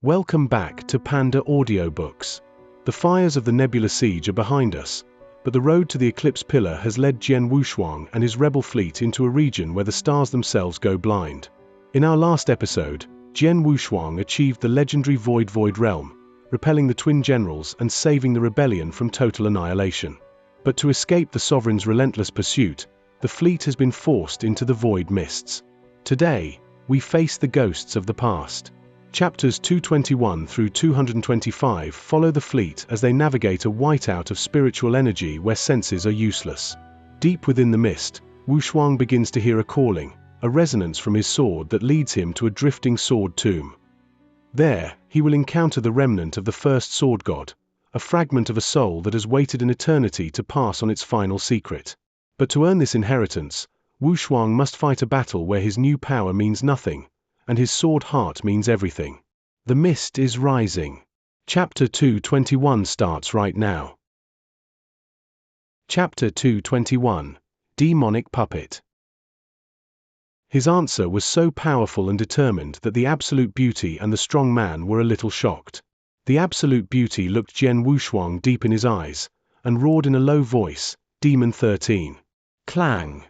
Welcome back to Panda Audiobooks. The fires of the Nebula Siege are behind us, but the road to the Eclipse Pillar has led Jian Wushuang and his rebel fleet into a region where the stars themselves go blind. In our last episode, Jian Wushuang achieved the legendary Void realm, repelling the twin generals and saving the rebellion from total annihilation. But to escape the sovereign's relentless pursuit, the fleet has been forced into the void mists. Today, we face the ghosts of the past. Chapters 221 through 225 follow the fleet as they navigate a whiteout of spiritual energy where senses are useless. Deep within the mist, Wushuang begins to hear a calling, a resonance from his sword that leads him to a drifting sword tomb. There, he will encounter the remnant of the first sword god, a fragment of a soul that has waited an eternity to pass on its final secret. But to earn this inheritance, Wushuang must fight a battle where his new power means nothing, and his sword heart means everything. The mist is rising. Chapter 221 starts right now. Chapter 221, Demonic Puppet. His answer was so powerful and determined that the Absolute Beauty and the strong man were a little shocked. The Absolute Beauty looked Jian Wushuang deep in his eyes, and roared in a low voice, Demon 13. Clang!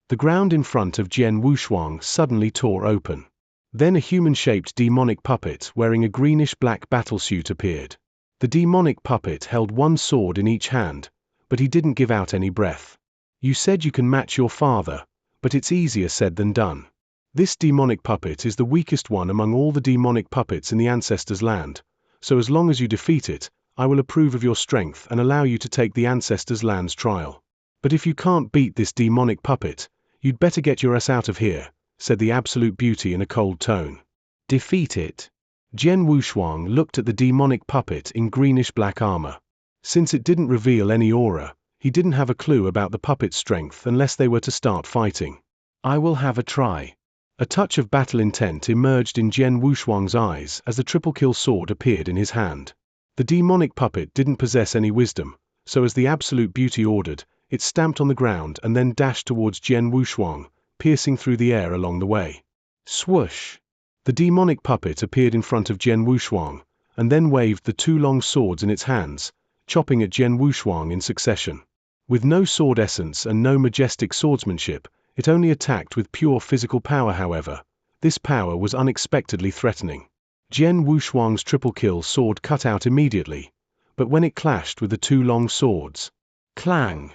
The ground in front of Jian Wushuang suddenly tore open. Then a human-shaped demonic puppet wearing a greenish-black battlesuit appeared. The demonic puppet held one sword in each hand, but he didn't give out any breath. You said you can match your father, but it's easier said than done. This demonic puppet is the weakest one among all the demonic puppets in the Ancestors' Land, so as long as you defeat it, I will approve of your strength and allow you to take the Ancestors' Land's trial. But if you can't beat this demonic puppet, you'd better get your ass out of here, said the Absolute Beauty in a cold tone. Defeat it. Jian Wushuang looked at the demonic puppet in greenish-black armor. Since it didn't reveal any aura, he didn't have a clue about the puppet's strength unless they were to start fighting. I will have a try. A touch of battle intent emerged in Jian Wushuang's eyes as the triple-kill sword appeared in his hand. The demonic puppet didn't possess any wisdom, so as the Absolute Beauty ordered, it stamped on the ground and then dashed towards Jian Wushuang, piercing through the air along the way. Swoosh! The demonic puppet appeared in front of Jian Wushuang, and then waved the two long swords in its hands, chopping at Jian Wushuang in succession. With no sword essence and no majestic swordsmanship, it only attacked with pure physical power. However, this power was unexpectedly threatening. Jian Wushuang's triple-kill sword cut out immediately, but when it clashed with the two long swords, clang!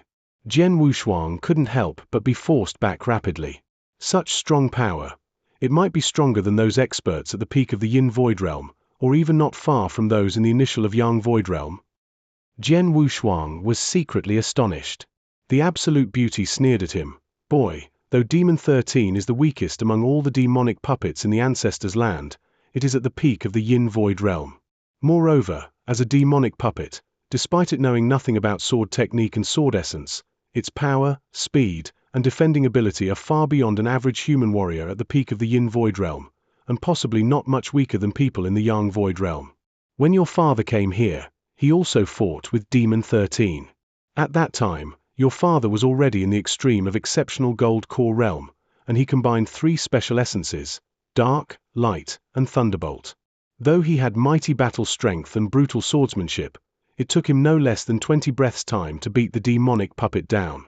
Jian Wushuang couldn't help but be forced back rapidly. Such strong power. It might be stronger than those experts at the peak of the Yin Void Realm, or even not far from those in the initial of Yang Void Realm. Jian Wushuang was secretly astonished. The Absolute Beauty sneered at him. Boy, though Demon 13 is the weakest among all the demonic puppets in the Ancestors' Land, it is at the peak of the Yin Void Realm. Moreover, as a demonic puppet, despite it knowing nothing about sword technique and sword essence, its power, speed, and defending ability are far beyond an average human warrior at the peak of the Yin Void Realm, and possibly not much weaker than people in the Yang Void Realm. When your father came here, he also fought with Demon 13. At that time, your father was already in the extreme of exceptional Gold Core Realm, and he combined three special essences, Dark, Light, and Thunderbolt. Though he had mighty battle strength and brutal swordsmanship, it took him no less than 20 breaths' time to beat the demonic puppet down.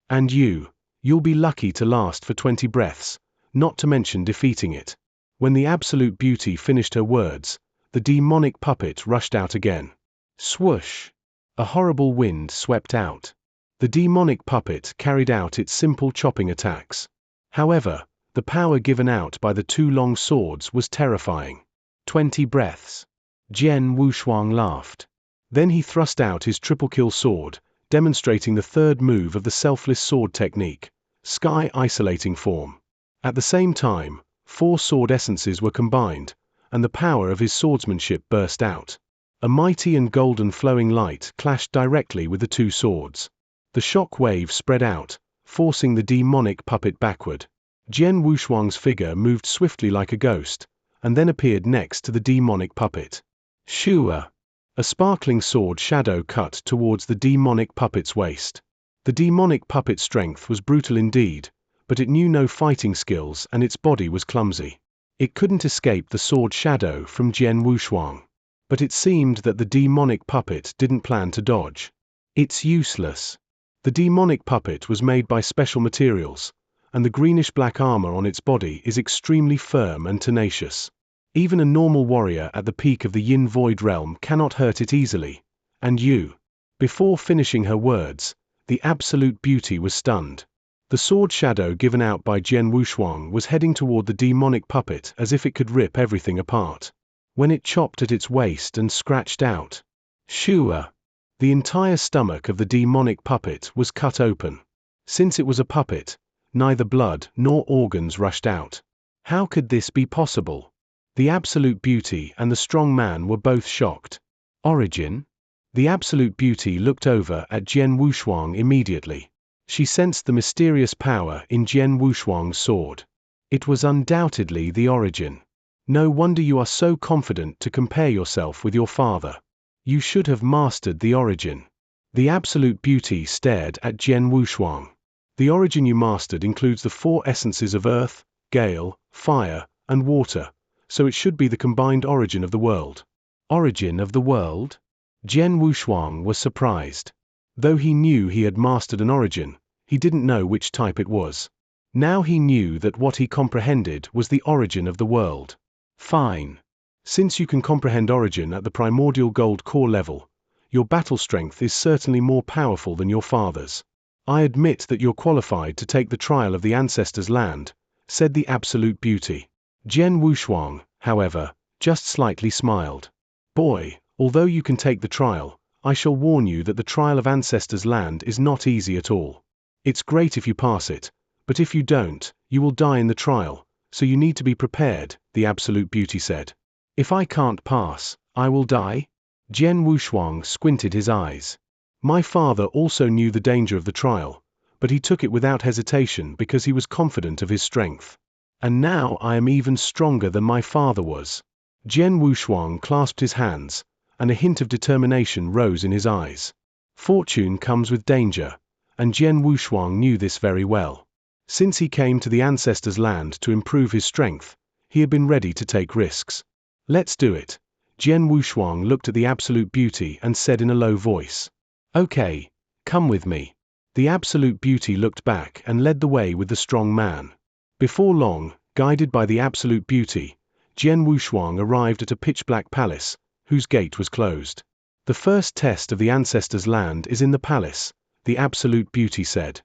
And you'll be lucky to last for 20 breaths, not to mention defeating it. When the Absolute Beauty finished her words, the demonic puppet rushed out again. Swoosh! A horrible wind swept out. The demonic puppet carried out its simple chopping attacks. However, the power given out by the two long swords was terrifying. 20 breaths. Jian Wushuang laughed. Then he thrust out his triple-kill sword, demonstrating the third move of the selfless sword technique, Sky Isolating Form. At the same time, 4 sword essences were combined, and the power of his swordsmanship burst out. A mighty and golden flowing light clashed directly with the two swords. The shock wave spread out, forcing the demonic puppet backward. Jian Wushuang's figure moved swiftly like a ghost, and then appeared next to the demonic puppet. Shua! A sparkling sword shadow cut towards the demonic puppet's waist. The demonic puppet's strength was brutal indeed, but it knew no fighting skills and its body was clumsy. It couldn't escape the sword shadow from Jian Wushuang. But it seemed that the demonic puppet didn't plan to dodge. It's useless. The demonic puppet was made by special materials, and the greenish-black armor on its body is extremely firm and tenacious. Even a normal warrior at the peak of the Yin Void realm cannot hurt it easily. And you. Before finishing her words, the absolute beauty was stunned. The sword shadow given out by Jian Wushuang was heading toward the demonic puppet as if it could rip everything apart. When it chopped at its waist and scratched out, shua! The entire stomach of the demonic puppet was cut open. Since it was a puppet, neither blood nor organs rushed out. How could this be possible? The absolute beauty and the strong man were both shocked. Origin? The absolute beauty looked over at Jian Wushuang immediately. She sensed the mysterious power in Jian Wushuang's sword. It was undoubtedly the origin. No wonder you are so confident to compare yourself with your father. You should have mastered the origin. The absolute beauty stared at Jian Wushuang. The origin you mastered includes the 4 essences of earth, gale, fire, and water, so it should be the combined origin of the world. Origin of the world? Jian Wushuang was surprised. Though he knew he had mastered an origin, he didn't know which type it was. Now he knew that what he comprehended was the origin of the world. Fine. Since you can comprehend origin at the primordial gold core level, your battle strength is certainly more powerful than your father's. I admit that you're qualified to take the trial of the ancestors' land, said the absolute beauty. Jian Wushuang, however, just slightly smiled. Boy, although you can take the trial, I shall warn you that the trial of ancestors' land is not easy at all. It's great if you pass it, but if you don't, you will die in the trial. So you need to be prepared, the absolute beauty said. If I can't pass, I will die? Jian Wushuang squinted his eyes. My father also knew the danger of the trial, but he took it without hesitation because he was confident of his strength. And now I am even stronger than my father was. Jian Wushuang clasped his hands, and a hint of determination rose in his eyes. Fortune comes with danger, and Jian Wushuang knew this very well. Since he came to the ancestors' land to improve his strength, he had been ready to take risks. Let's do it. Jian Wushuang looked at the absolute beauty and said in a low voice. Okay, come with me. The absolute beauty looked back and led the way with the strong man. Before long, guided by the absolute beauty, Jian Wushuang arrived at a pitch-black palace, whose gate was closed. The first test of the ancestors' land is in the palace, the absolute beauty said.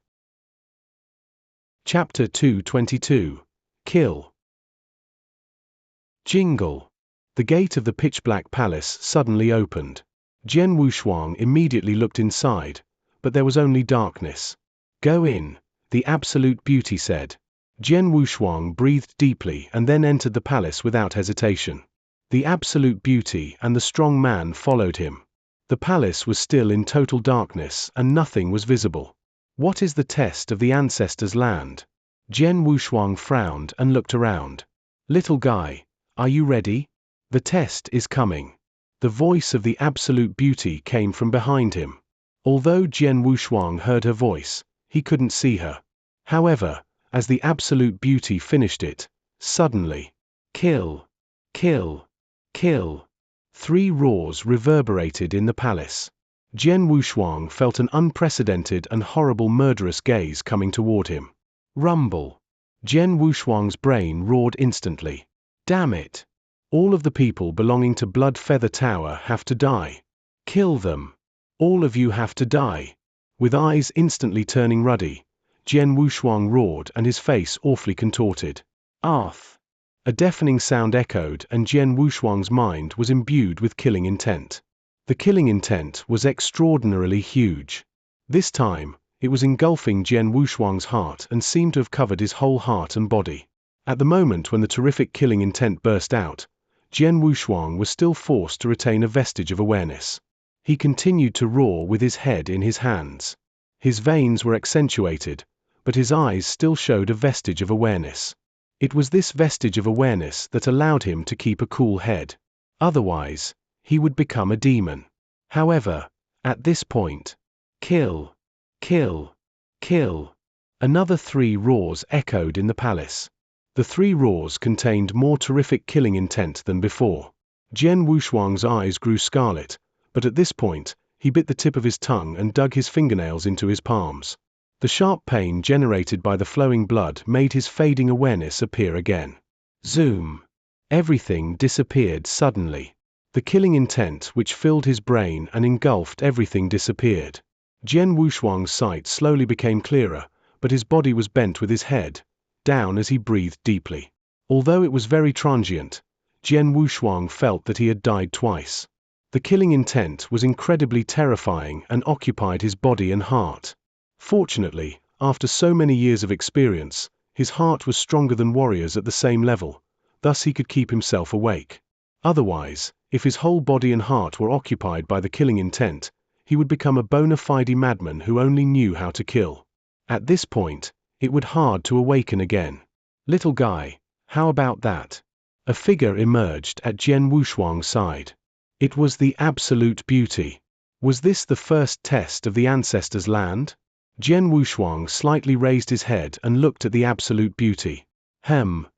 Chapter 222. Kill. Jingle. The gate of the pitch-black palace suddenly opened. Jian Wushuang immediately looked inside, but there was only darkness. Go in, the absolute beauty said. Jian Wushuang breathed deeply and then entered the palace without hesitation. The absolute beauty and the strong man followed him. The palace was still in total darkness and nothing was visible. What is the test of the ancestors' land? Jian Wushuang frowned and looked around. Little guy, are you ready? The test is coming. The voice of the absolute beauty came from behind him. Although Jian Wushuang heard her voice, he couldn't see her. However, as the absolute beauty finished it, suddenly, kill, kill, kill. 3 roars reverberated in the palace. Jian Wushuang felt an unprecedented and horrible murderous gaze coming toward him. Rumble. Jian Wushuang's brain roared instantly. Damn it! All of the people belonging to Blood Feather Tower have to die. Kill them. All of you have to die. With eyes instantly turning ruddy, Jian Wushuang roared and his face awfully contorted. Arth. A deafening sound echoed and Jian Wushuang's mind was imbued with killing intent. The killing intent was extraordinarily huge. This time, it was engulfing Jian Wushuang's heart and seemed to have covered his whole heart and body. At the moment when the terrific killing intent burst out, Jian Wushuang was still forced to retain a vestige of awareness. He continued to roar with his head in his hands. His veins were accentuated, but his eyes still showed a vestige of awareness. It was this vestige of awareness that allowed him to keep a cool head. Otherwise, he would become a demon. However, at this point, kill, kill, kill. Another 3 roars echoed in the palace. The 3 roars contained more terrific killing intent than before. Jian Wushuang's eyes grew scarlet, but at this point, he bit the tip of his tongue and dug his fingernails into his palms. The sharp pain generated by the flowing blood made his fading awareness appear again. Zoom! Everything disappeared suddenly. The killing intent which filled his brain and engulfed everything disappeared. Jian Wushuang's sight slowly became clearer, but his body was bent with his head down as he breathed deeply. Although it was very transient, Jian Wushuang felt that he had died twice. The killing intent was incredibly terrifying and occupied his body and heart. Fortunately, after so many years of experience, his heart was stronger than warriors at the same level, thus he could keep himself awake. Otherwise, if his whole body and heart were occupied by the killing intent, he would become a bona fide madman who only knew how to kill. At this point, it would hard to awaken again. Little guy, how about that? A figure emerged at Jian Wushuang's side. It was the absolute beauty. Was this the first test of the ancestors' land? Jian Wushuang slightly raised his head and looked at the absolute beauty.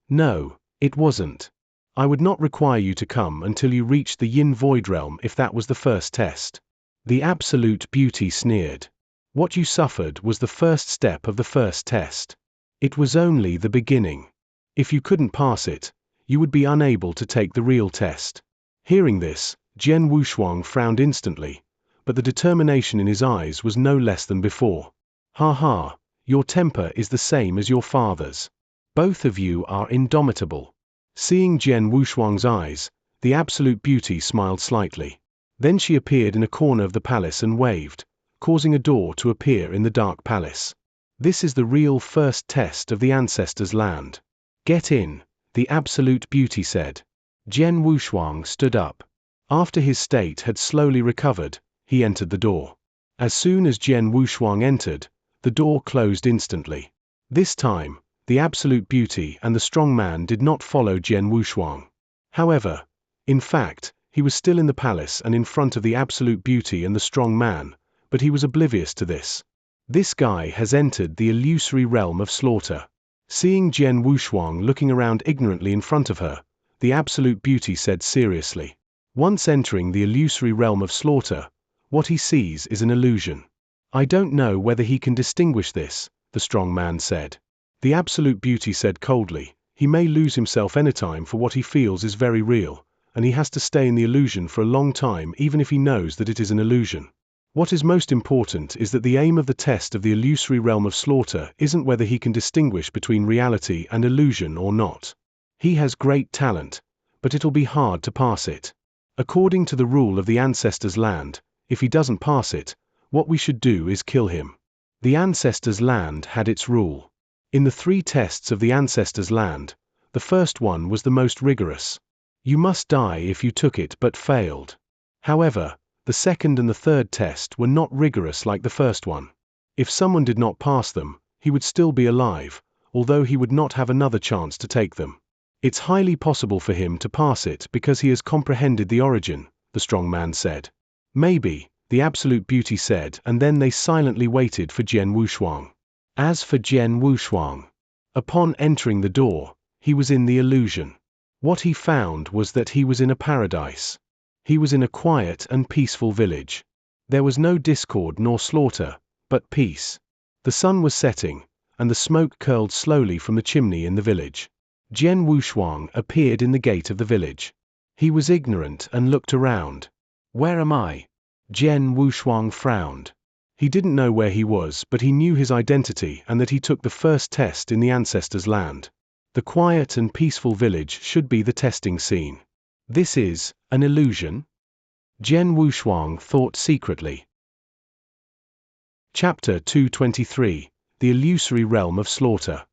No, it wasn't. I would not require you to come until you reached the Yin Void Realm if that was the first test. The absolute beauty sneered. What you suffered was the first step of the first test. It was only the beginning. If you couldn't pass it, you would be unable to take the real test. Hearing this, Jian Wushuang frowned instantly, but the determination in his eyes was no less than before. Ha ha, your temper is the same as your father's. Both of you are indomitable. Seeing Jian Wushuang's eyes, the absolute beauty smiled slightly. Then she appeared in a corner of the palace and waved, causing a door to appear in the dark palace. This is the real first test of the ancestors' land. Get in, the absolute beauty said. Jian Wushuang stood up. After his state had slowly recovered, he entered the door. As soon as Jian Wushuang entered, the door closed instantly. This time, the absolute beauty and the strong man did not follow Jian Wushuang. However, in fact, he was still in the palace and in front of the absolute beauty and the strong man, but he was oblivious to this. This guy has entered the illusory realm of slaughter. Seeing Jian Wushuang looking around ignorantly in front of her, the absolute beauty said seriously. Once entering the illusory realm of slaughter, what he sees is an illusion. I don't know whether he can distinguish this, the strong man said. The absolute beauty said coldly, he may lose himself anytime for what he feels is very real, and he has to stay in the illusion for a long time even if he knows that it is an illusion. What is most important is that the aim of the test of the illusory realm of slaughter isn't whether he can distinguish between reality and illusion or not. He has great talent, but it'll be hard to pass it. According to the rule of the ancestors' land, if he doesn't pass it, what we should do is kill him. The ancestors' land had its rule. In the 3 tests of the ancestors' land, the first one was the most rigorous. You must die if you took it but failed. However, the second and the third test were not rigorous like the first one. If someone did not pass them, he would still be alive, although he would not have another chance to take them. It's highly possible for him to pass it because he has comprehended the origin, the strong man said. Maybe, the absolute beauty said, and then they silently waited for Jian Wushuang. As for Jian Wushuang, upon entering the door, he was in the illusion. What he found was that he was in a paradise. He was in a quiet and peaceful village. There was no discord nor slaughter, but peace. The sun was setting, and the smoke curled slowly from the chimney in the village. Jian Wushuang appeared in the gate of the village. He was ignorant and looked around. Where am I? Jian Wushuang frowned. He didn't know where he was, but he knew his identity and that he took the first test in the ancestors' land. The quiet and peaceful village should be the testing scene. This is an illusion? Jian Wushuang thought secretly. Chapter 223, The Illusory Realm of Slaughter.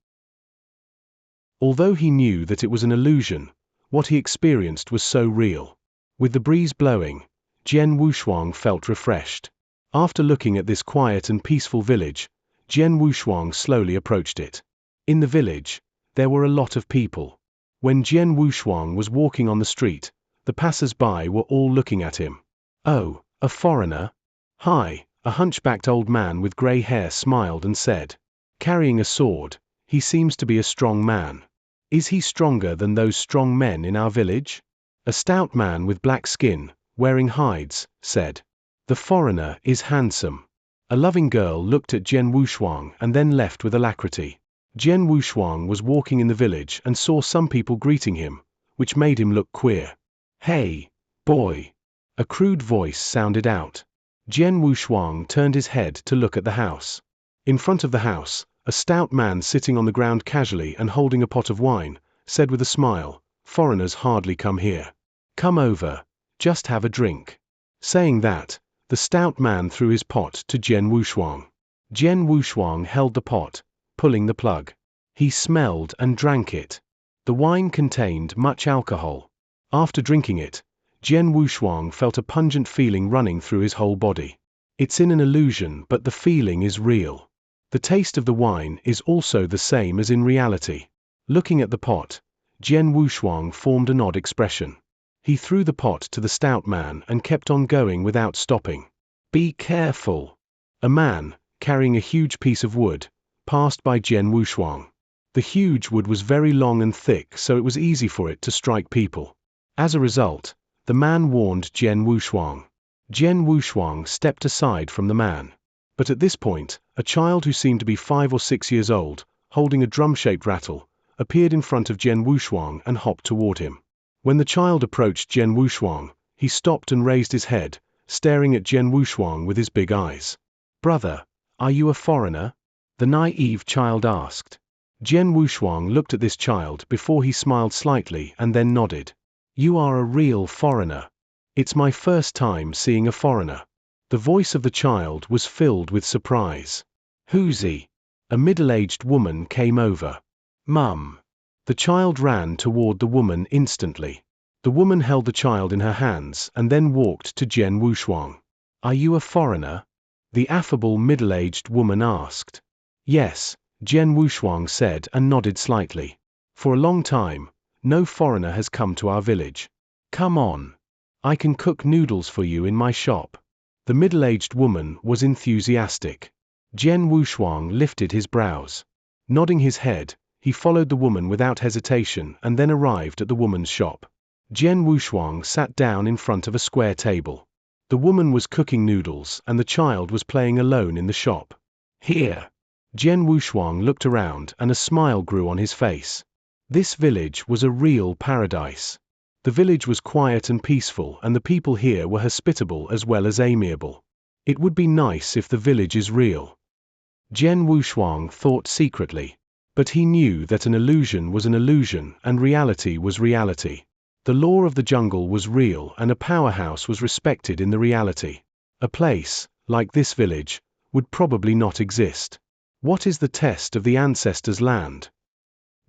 Although he knew that it was an illusion, what he experienced was so real. With the breeze blowing, Jian Wushuang felt refreshed. After looking at this quiet and peaceful village, Jian Wushuang slowly approached it. In the village, there were a lot of people. When Jian Wushuang was walking on the street, the passers-by were all looking at him. Oh, a foreigner? Hi, a hunchbacked old man with grey hair smiled and said. Carrying a sword, he seems to be a strong man. Is he stronger than those strong men in our village? A stout man with black skin, wearing hides, said. The foreigner is handsome. A loving girl looked at Jian Wushuang and then left with alacrity. Jian Wushuang was walking in the village and saw some people greeting him, which made him look queer. Hey, boy! A crude voice sounded out. Jian Wushuang turned his head to look at the house. In front of the house, a stout man sitting on the ground casually and holding a pot of wine, said with a smile, "Foreigners hardly come here. Come over, just have a drink." Saying that, the stout man threw his pot to Jian Wushuang. Jian Wushuang held the pot, pulling the plug. He smelled and drank it. The wine contained much alcohol. After drinking it, Jian Wushuang felt a pungent feeling running through his whole body. It's in an illusion, but the feeling is real. The taste of the wine is also the same as in reality. Looking at the pot, Jian Wushuang formed an odd expression. He threw the pot to the stout man and kept on going without stopping. Be careful! A man, carrying a huge piece of wood, passed by Jian Wushuang. The huge wood was very long and thick, so it was easy for it to strike people. As a result, the man warned Jian Wushuang. Jian Wushuang stepped aside from the man. But at this point, a child who seemed to be 5 or 6 years old, holding a drum-shaped rattle, appeared in front of Jian Wushuang and hopped toward him. When the child approached Jian Wushuang, he stopped and raised his head, staring at Jian Wushuang with his big eyes. Brother, are you a foreigner? The naive child asked. Jian Wushuang looked at this child before he smiled slightly and then nodded. You are a real foreigner. It's my first time seeing a foreigner. The voice of the child was filled with surprise. Who's he? A middle-aged woman came over. Mum. The child ran toward the woman instantly. The woman held the child in her hands and then walked to Jian Wushuang. Are you a foreigner? The affable middle-aged woman asked. Yes, Jian Wushuang said and nodded slightly. For a long time, no foreigner has come to our village. Come on. I can cook noodles for you in my shop. The middle-aged woman was enthusiastic. Jian Wushuang lifted his brows. Nodding his head, he followed the woman without hesitation and then arrived at the woman's shop. Jian Wushuang sat down in front of a square table. The woman was cooking noodles and the child was playing alone in the shop. Here. Jian Wushuang looked around and a smile grew on his face. This village was a real paradise. The village was quiet and peaceful and the people here were hospitable as well as amiable. It would be nice if the village is real. Jian Wushuang thought secretly. But he knew that an illusion was an illusion and reality was reality. The law of the jungle was real and a powerhouse was respected in the reality. A place, like this village, would probably not exist. What is the test of the ancestors' land?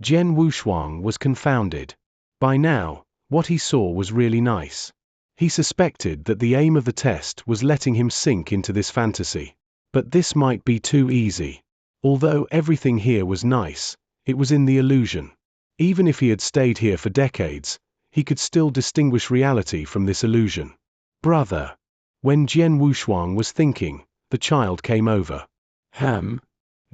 Jian Wushuang was confounded. By now, what he saw was really nice. He suspected that the aim of the test was letting him sink into this fantasy. But this might be too easy. Although everything here was nice, it was in the illusion. Even if he had stayed here for decades, he could still distinguish reality from this illusion. Brother. When Jian Wushuang was thinking, the child came over.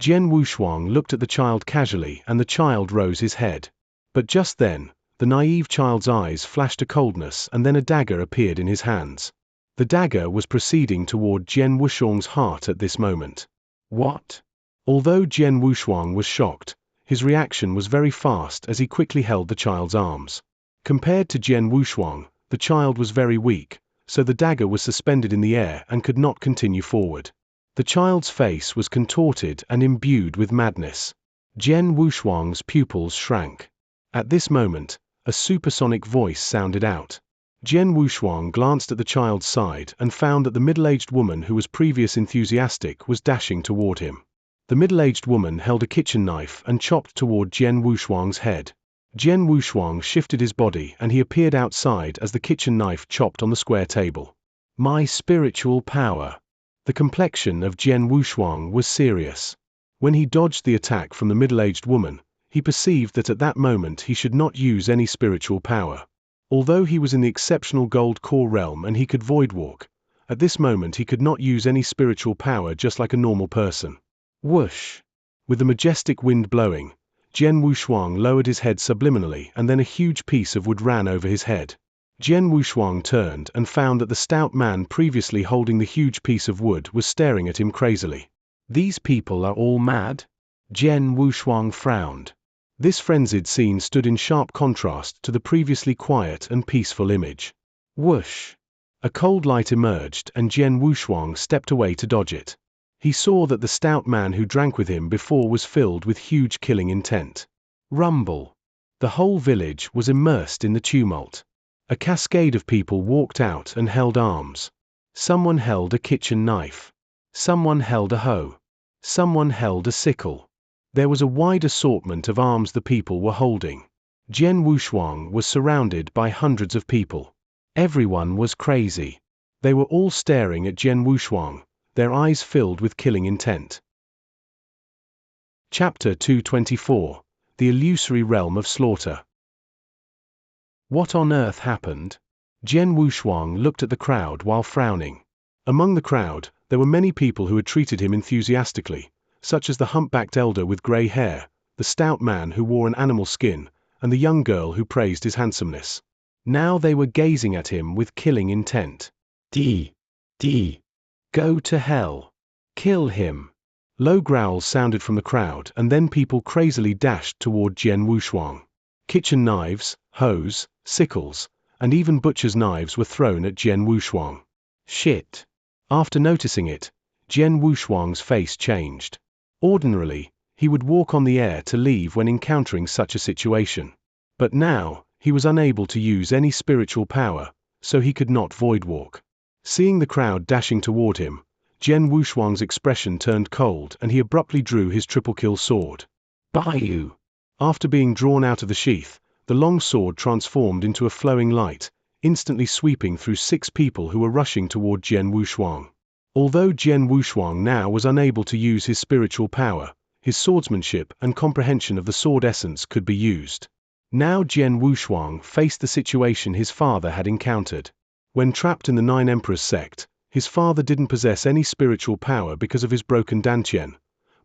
Jian Wushuang looked at the child casually and the child rose his head. But just then, the naive child's eyes flashed a coldness and then a dagger appeared in his hands. The dagger was proceeding toward Jian Wushuang's heart at this moment. What? Although Jian Wushuang was shocked, his reaction was very fast as he quickly held the child's arms. Compared to Jian Wushuang, the child was very weak, so the dagger was suspended in the air and could not continue forward. The child's face was contorted and imbued with madness. Jian Wushuang's pupils shrank. At this moment, a supersonic voice sounded out. Jian Wushuang glanced at the child's side and found that the middle-aged woman who was previously enthusiastic was dashing toward him. The middle-aged woman held a kitchen knife and chopped toward Jian Wushuang's head. Jian Wushuang shifted his body and he appeared outside as the kitchen knife chopped on the square table. My spiritual power. The complexion of Jian Wushuang was serious. When he dodged the attack from the middle-aged woman, he perceived that at that moment he should not use any spiritual power. Although he was in the exceptional gold core realm and he could void walk, at this moment he could not use any spiritual power just like a normal person. Whoosh! With the majestic wind blowing, Jian Wushuang lowered his head subliminally, and then a huge piece of wood ran over his head. Jian Wushuang turned and found that the stout man previously holding the huge piece of wood was staring at him crazily. "These people are all mad?" Jian Wushuang frowned. This frenzied scene stood in sharp contrast to the previously quiet and peaceful image. Whoosh! A cold light emerged, and Jian Wushuang stepped away to dodge it. He saw that the stout man who drank with him before was filled with huge killing intent. Rumble! The whole village was immersed in the tumult. A cascade of people walked out and held arms. Someone held a kitchen knife. Someone held a hoe. Someone held a sickle. There was a wide assortment of arms the people were holding. Jian Wushuang was surrounded by hundreds of people. Everyone was crazy. They were all staring at Jian Wushuang, their eyes filled with killing intent. Chapter 224: The Illusory Realm of Slaughter. What on earth happened? Jian Wushuang looked at the crowd while frowning. Among the crowd, there were many people who had treated him enthusiastically, such as the humpbacked elder with grey hair, the stout man who wore an animal skin, and the young girl who praised his handsomeness. Now they were gazing at him with killing intent. Go to hell. Kill him. Low growls sounded from the crowd, and then people crazily dashed toward Jian Wushuang. Kitchen knives, hoes, sickles, and even butcher's knives were thrown at Jian Wushuang. Shit! After noticing it, Jian Wushuang's face changed. Ordinarily, he would walk on the air to leave when encountering such a situation. But now, he was unable to use any spiritual power, so he could not void walk. Seeing the crowd dashing toward him, Jian Wushuang's expression turned cold, and he abruptly drew his triple-kill sword. Baiyu! After being drawn out of the sheath, the long sword transformed into a flowing light, instantly sweeping through 6 people who were rushing toward Jian Wushuang. Although Jian Wushuang now was unable to use his spiritual power, his swordsmanship and comprehension of the sword essence could be used. Now Jian Wushuang faced the situation his father had encountered. When trapped in the 9 Emperors sect, his father didn't possess any spiritual power because of his broken dantian,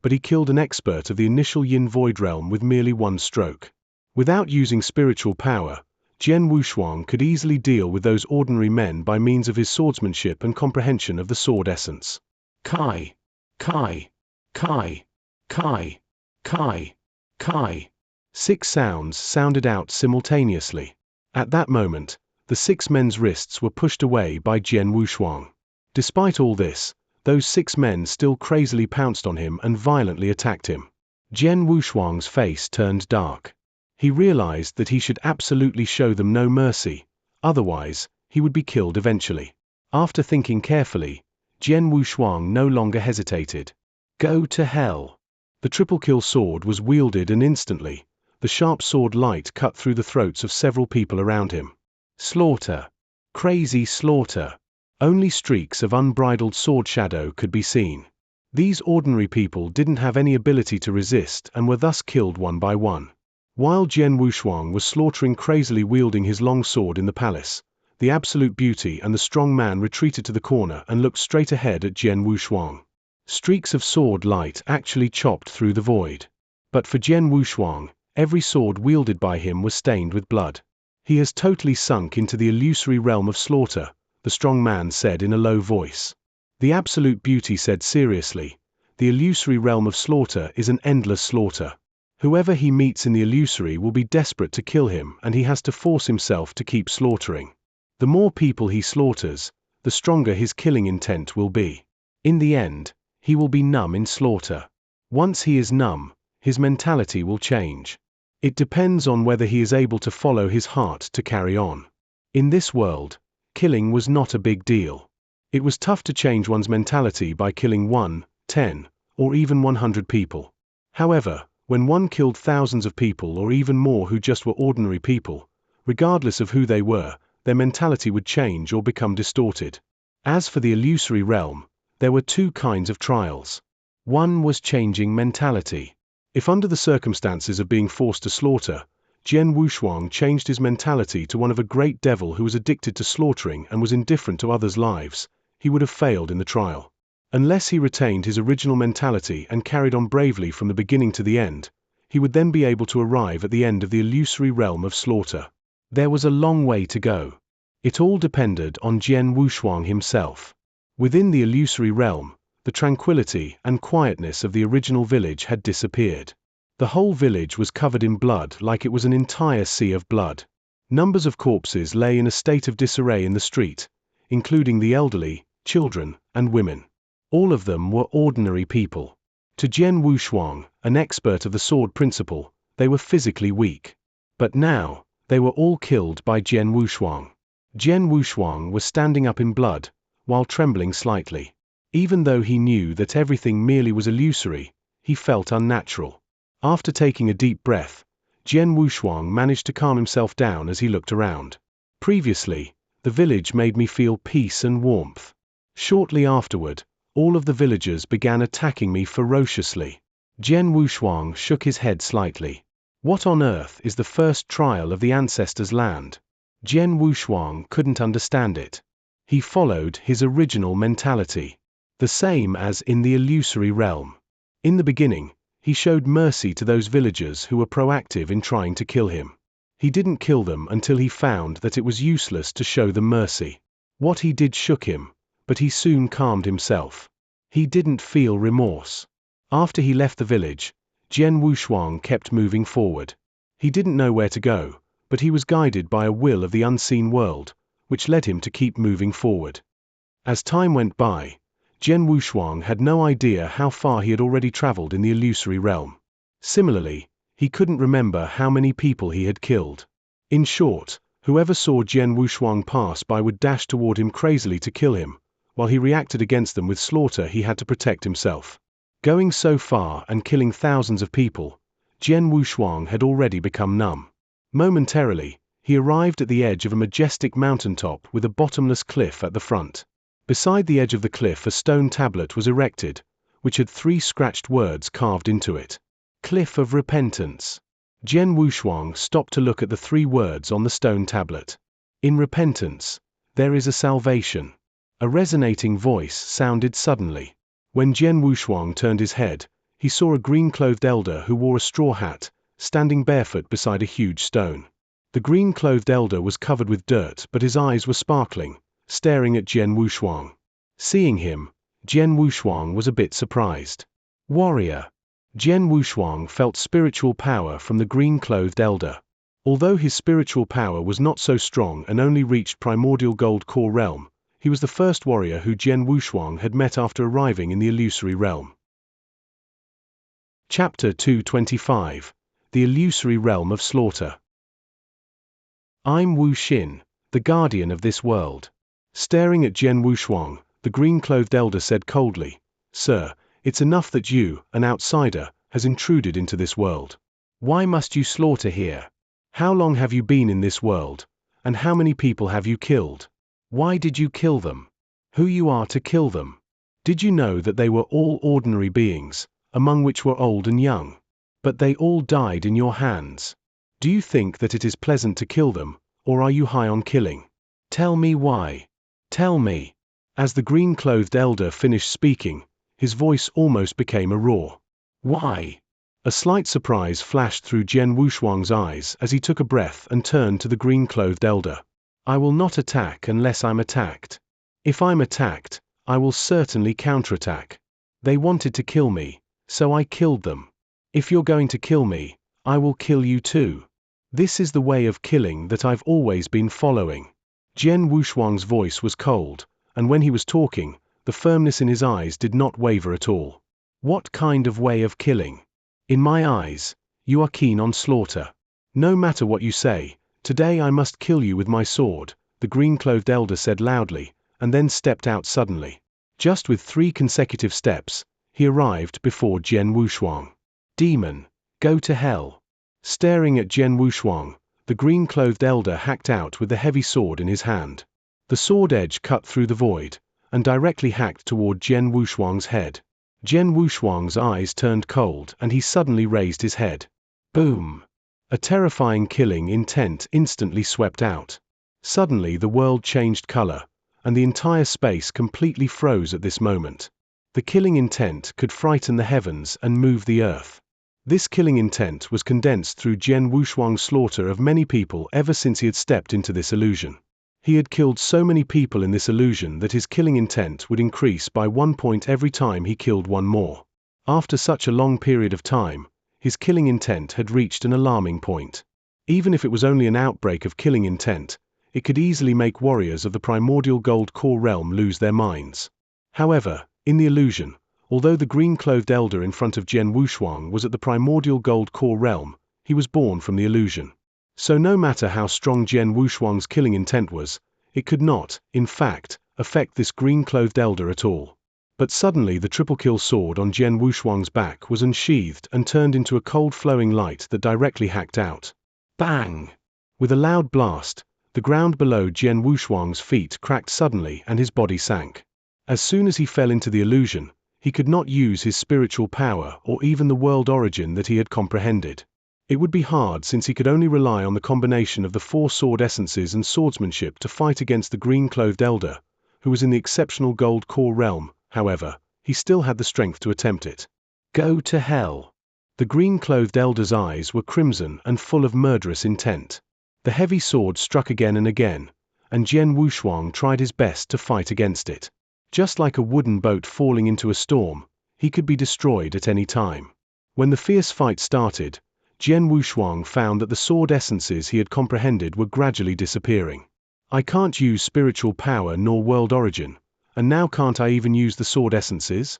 but he killed an expert of the initial Yin Void realm with merely 1 stroke. Without using spiritual power, Jian Wushuang could easily deal with those ordinary men by means of his swordsmanship and comprehension of the sword essence. Kai! Kai! Kai! Kai! Kai! Kai! 6 sounds sounded out simultaneously. At that moment, the 6 men's wrists were pushed away by Jian Wushuang. Despite all this, those 6 men still crazily pounced on him and violently attacked him. Jian Wushuang's face turned dark. He realized that he should absolutely show them no mercy, otherwise, he would be killed eventually. After thinking carefully, Jian Wushuang no longer hesitated. Go to hell. The triple-kill sword was wielded, and instantly, the sharp sword light cut through the throats of several people around him. Slaughter. Crazy slaughter. Only streaks of unbridled sword shadow could be seen. These ordinary people didn't have any ability to resist and were thus killed one by one. While Jian Wushuang was slaughtering crazily wielding his long sword in the palace, the absolute beauty and the strong man retreated to the corner and looked straight ahead at Jian Wushuang. Streaks of sword light actually chopped through the void. But for Jian Wushuang, every sword wielded by him was stained with blood. He has totally sunk into the illusory realm of slaughter, the strong man said in a low voice. The absolute beauty said seriously, the illusory realm of slaughter is an endless slaughter. Whoever he meets in the illusory will be desperate to kill him, and he has to force himself to keep slaughtering. The more people he slaughters, the stronger his killing intent will be. In the end, he will be numb in slaughter. Once he is numb, his mentality will change. It depends on whether he is able to follow his heart to carry on. In this world, killing was not a big deal. It was tough to change one's mentality by killing 1, 10, or even 100 people. However, when one killed thousands of people or even more who just were ordinary people, regardless of who they were, their mentality would change or become distorted. As for the illusory realm, there were 2 kinds of trials. One was changing mentality. If under the circumstances of being forced to slaughter, Jian Wushuang changed his mentality to one of a great devil who was addicted to slaughtering and was indifferent to others' lives, he would have failed in the trial. Unless he retained his original mentality and carried on bravely from the beginning to the end, he would then be able to arrive at the end of the illusory realm of slaughter. There was a long way to go. It all depended on Jian Wushuang himself. Within the illusory realm, the tranquility and quietness of the original village had disappeared. The whole village was covered in blood like it was an entire sea of blood. Numbers of corpses lay in a state of disarray in the street, including the elderly, children, and women. All of them were ordinary people. To Jian Wushuang, an expert of the sword principle, they were physically weak. But now, they were all killed by Jian Wushuang. Jian Wushuang was standing up in blood, while trembling slightly. Even though he knew that everything merely was illusory, he felt unnatural. After taking a deep breath, Jian Wushuang managed to calm himself down as he looked around. Previously, the village made me feel peace and warmth. Shortly afterward, all of the villagers began attacking me ferociously. Jian Wushuang shook his head slightly. What on earth is the first trial of the ancestors' land? Jian Wushuang couldn't understand it. He followed his original mentality. The same as in the illusory realm. In the beginning, he showed mercy to those villagers who were proactive in trying to kill him. He didn't kill them until he found that it was useless to show them mercy. What he did shook him, but he soon calmed himself. He didn't feel remorse. After he left the village, Jian Wushuang kept moving forward. He didn't know where to go, but he was guided by a will of the unseen world, which led him to keep moving forward. As time went by, Jian Wushuang had no idea how far he had already traveled in the illusory realm. Similarly, he couldn't remember how many people he had killed. In short, whoever saw Jian Wushuang pass by would dash toward him crazily to kill him, while he reacted against them with slaughter. He had to protect himself. Going so far and killing thousands of people, Jian Wushuang had already become numb. Momentarily, he arrived at the edge of a majestic mountaintop with a bottomless cliff at the front. Beside the edge of the cliff a stone tablet was erected, which had 3 scratched words carved into it. Cliff of Repentance. Jian Wushuang stopped to look at the 3 words on the stone tablet. In repentance, there is a salvation. A resonating voice sounded suddenly. When Jian Wushuang turned his head, he saw a green-clothed elder who wore a straw hat, standing barefoot beside a huge stone. The green-clothed elder was covered with dirt, but his eyes were sparkling, staring at Jian Wushuang. Seeing him, Jian Wushuang was a bit surprised. Warrior. Jian Wushuang felt spiritual power from the green-clothed elder. Although his spiritual power was not so strong and only reached primordial gold core realm, he was the first warrior who Jian Wushuang had met after arriving in the illusory realm. Chapter 225. The Illusory Realm of Slaughter. I'm Wu Xin, the guardian of this world. Staring at Jian Wushuang, the green-clothed elder said coldly, "Sir, it's enough that you, an outsider, has intruded into this world. Why must you slaughter here? How long have you been in this world, and how many people have you killed? Why did you kill them? Who you are to kill them? Did you know that they were all ordinary beings, among which were old and young? But they all died in your hands. Do you think that it is pleasant to kill them, or are you high on killing? Tell me why. Tell me." As the green-clothed elder finished speaking, his voice almost became a roar. Why? A slight surprise flashed through Jian Wushuang's eyes as he took a breath and turned to the green-clothed elder. "I will not attack unless I'm attacked. If I'm attacked, I will certainly counterattack. They wanted to kill me, so I killed them. If you're going to kill me, I will kill you too. This is the way of killing that I've always been following." Jian Wushuang's voice was cold, and when he was talking, the firmness in his eyes did not waver at all. "What kind of way of killing? In my eyes, you are keen on slaughter. No matter what you say, today I must kill you with my sword," the green-clothed elder said loudly, and then stepped out suddenly. Just with 3 consecutive steps, he arrived before Jian Wushuang. "Demon, go to hell." Staring at Jian Wushuang, the green-clothed elder hacked out with the heavy sword in his hand. The sword edge cut through the void, and directly hacked toward Jian Wushuang's head. Jian Wushuang's eyes turned cold and he suddenly raised his head. Boom! A terrifying killing intent instantly swept out. Suddenly the world changed color, and the entire space completely froze at this moment. The killing intent could frighten the heavens and move the earth. This killing intent was condensed through Jian Wushuang's slaughter of many people ever since he had stepped into this illusion. He had killed so many people in this illusion that his killing intent would increase by 1 point every time he killed one more. After such a long period of time, his killing intent had reached an alarming point. Even if it was only an outbreak of killing intent, it could easily make warriors of the primordial gold core realm lose their minds. However, in the illusion, although the green-clothed elder in front of Jian Wushuang was at the primordial gold core realm, he was born from the illusion. So no matter how strong Jian Wushuang's killing intent was, it could not, in fact, affect this green-clothed elder at all. But suddenly the triple-kill sword on Jian Wushuang's back was unsheathed and turned into a cold flowing light that directly hacked out. Bang! With a loud blast, the ground below Jian Wushuang's feet cracked suddenly and his body sank. As soon as he fell into the illusion, he could not use his spiritual power or even the world origin that he had comprehended. It would be hard since he could only rely on the combination of the 4 sword essences and swordsmanship to fight against the green-clothed elder, who was in the exceptional gold core realm. However, he still had the strength to attempt it. Go to hell! The green-clothed elder's eyes were crimson and full of murderous intent. The heavy sword struck again and again, and Jian Wushuang tried his best to fight against it. Just like a wooden boat falling into a storm, he could be destroyed at any time. When the fierce fight started, Jian Wushuang found that the sword essences he had comprehended were gradually disappearing. I can't use spiritual power nor world origin, and now can't I even use the sword essences?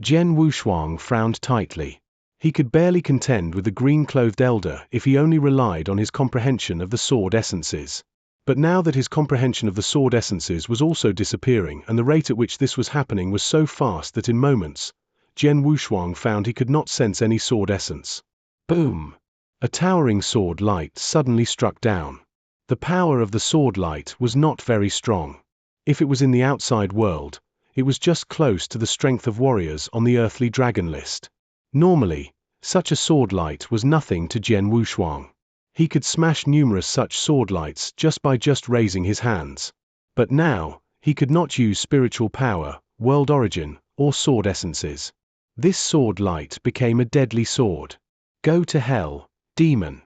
Jian Wushuang frowned tightly. He could barely contend with the green-clothed elder if he only relied on his comprehension of the sword essences. But now that his comprehension of the sword essences was also disappearing and the rate at which this was happening was so fast that in moments, Jian Wushuang found he could not sense any sword essence. Boom! A towering sword light suddenly struck down. The power of the sword light was not very strong. If it was in the outside world, it was just close to the strength of warriors on the earthly dragon list. Normally, such a sword light was nothing to Jian Wushuang. He could smash numerous such sword lights just by raising his hands. But now, he could not use spiritual power, world origin, or sword essences. This sword light became a deadly sword. Go to hell, demon!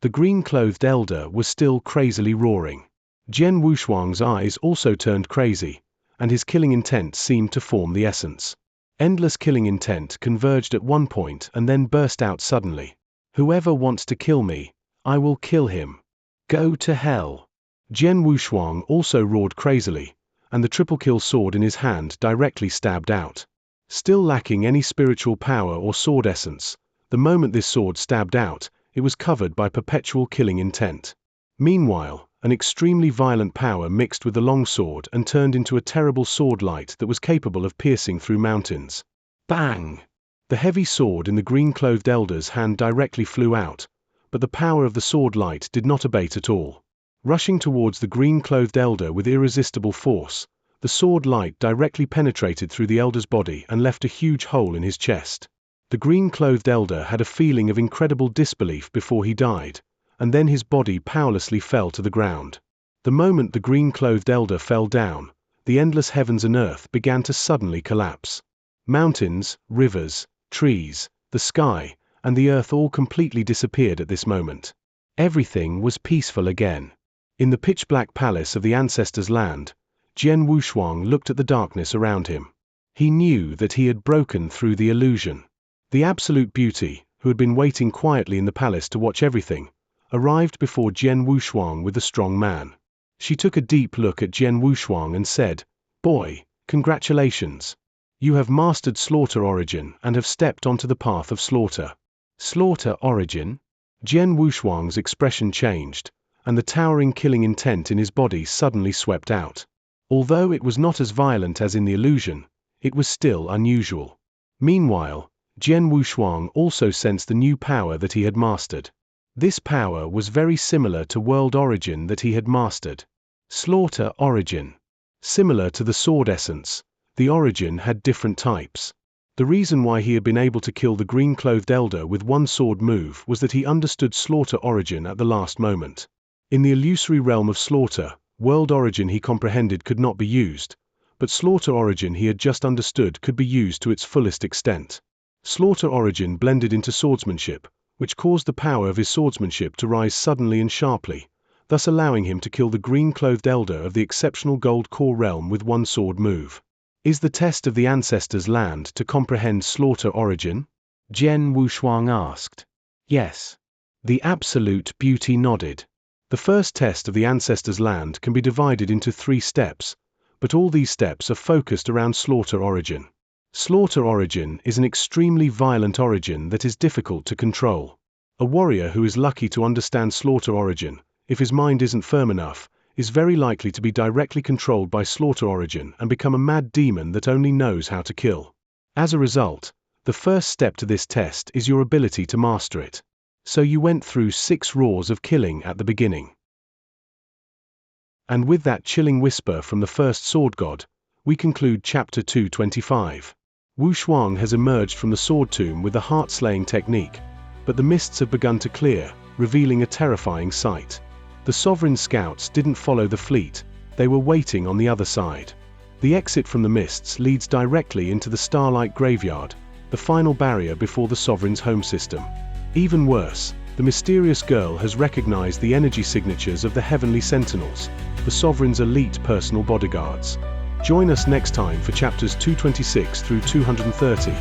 The green-clothed elder was still crazily roaring. Jian Wushuang's eyes also turned crazy, and his killing intent seemed to form the essence. Endless killing intent converged at one point and then burst out suddenly. Whoever wants to kill me, I will kill him. Go to hell! Jian Wushuang also roared crazily, and the triple-kill sword in his hand directly stabbed out. Still lacking any spiritual power or sword essence, the moment this sword stabbed out, it was covered by perpetual killing intent. Meanwhile, an extremely violent power mixed with the long sword and turned into a terrible sword light that was capable of piercing through mountains. Bang! The heavy sword in the green-clothed elder's hand directly flew out, but the power of the sword light did not abate at all. Rushing towards the green-clothed elder with irresistible force, the sword light directly penetrated through the elder's body and left a huge hole in his chest. The green-clothed elder had a feeling of incredible disbelief before he died, and then his body powerlessly fell to the ground. The moment the green-clothed elder fell down, the endless heavens and earth began to suddenly collapse. Mountains, rivers, trees, the sky, and the earth all completely disappeared at this moment. Everything was peaceful again. In the pitch-black palace of the ancestors' land, Jian Wushuang looked at the darkness around him. He knew that he had broken through the illusion. The absolute beauty, who had been waiting quietly in the palace to watch everything, arrived before Jian Wushuang with the strong man. She took a deep look at Jian Wushuang and said, "Boy, congratulations. You have mastered slaughter origin and have stepped onto the path of slaughter." Slaughter origin? Jian Wushuang's expression changed, and the towering killing intent in his body suddenly swept out. Although it was not as violent as in the illusion, it was still unusual. Meanwhile, Jian Wushuang also sensed the new power that he had mastered. This power was very similar to world origin that he had mastered. Slaughter origin. Similar to the sword essence, the origin had different types. The reason why he had been able to kill the green-clothed elder with one sword move was that he understood slaughter origin at the last moment. In the illusory realm of slaughter, world origin he comprehended could not be used, but slaughter origin he had just understood could be used to its fullest extent. Slaughter origin blended into swordsmanship, which caused the power of his swordsmanship to rise suddenly and sharply, thus allowing him to kill the green-clothed elder of the exceptional gold core realm with one sword move. Is the test of the ancestors' land to comprehend slaughter origin? Jian Wushuang asked. Yes. The absolute beauty nodded. The first test of the ancestors' land can be divided into 3 steps, but all these steps are focused around slaughter origin. Slaughter origin is an extremely violent origin that is difficult to control. A warrior who is lucky to understand slaughter origin, if his mind isn't firm enough, is very likely to be directly controlled by slaughter origin and become a mad demon that only knows how to kill. As a result, the first step to this test is your ability to master it. So you went through 6 roars of killing at the beginning. And with that chilling whisper from the first sword god, we conclude chapter 225. Wushuang has emerged from the sword tomb with the heart-slaying technique, but the mists have begun to clear, revealing a terrifying sight. The sovereign scouts didn't follow the fleet, they were waiting on the other side. The exit from the mists leads directly into the Starlight Graveyard, the final barrier before the sovereign's home system. Even worse, the mysterious girl has recognized the energy signatures of the Heavenly Sentinels, the sovereign's elite personal bodyguards. Join us next time for chapters 226 through 230,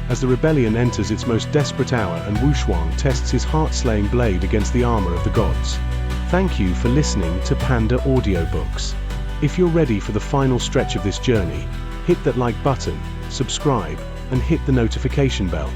as the rebellion enters its most desperate hour and Wushuang tests his heart-slaying blade against the armor of the gods. Thank you for listening to Panda Audiobooks. If you're ready for the final stretch of this journey, hit that like button, subscribe, and hit the notification bell.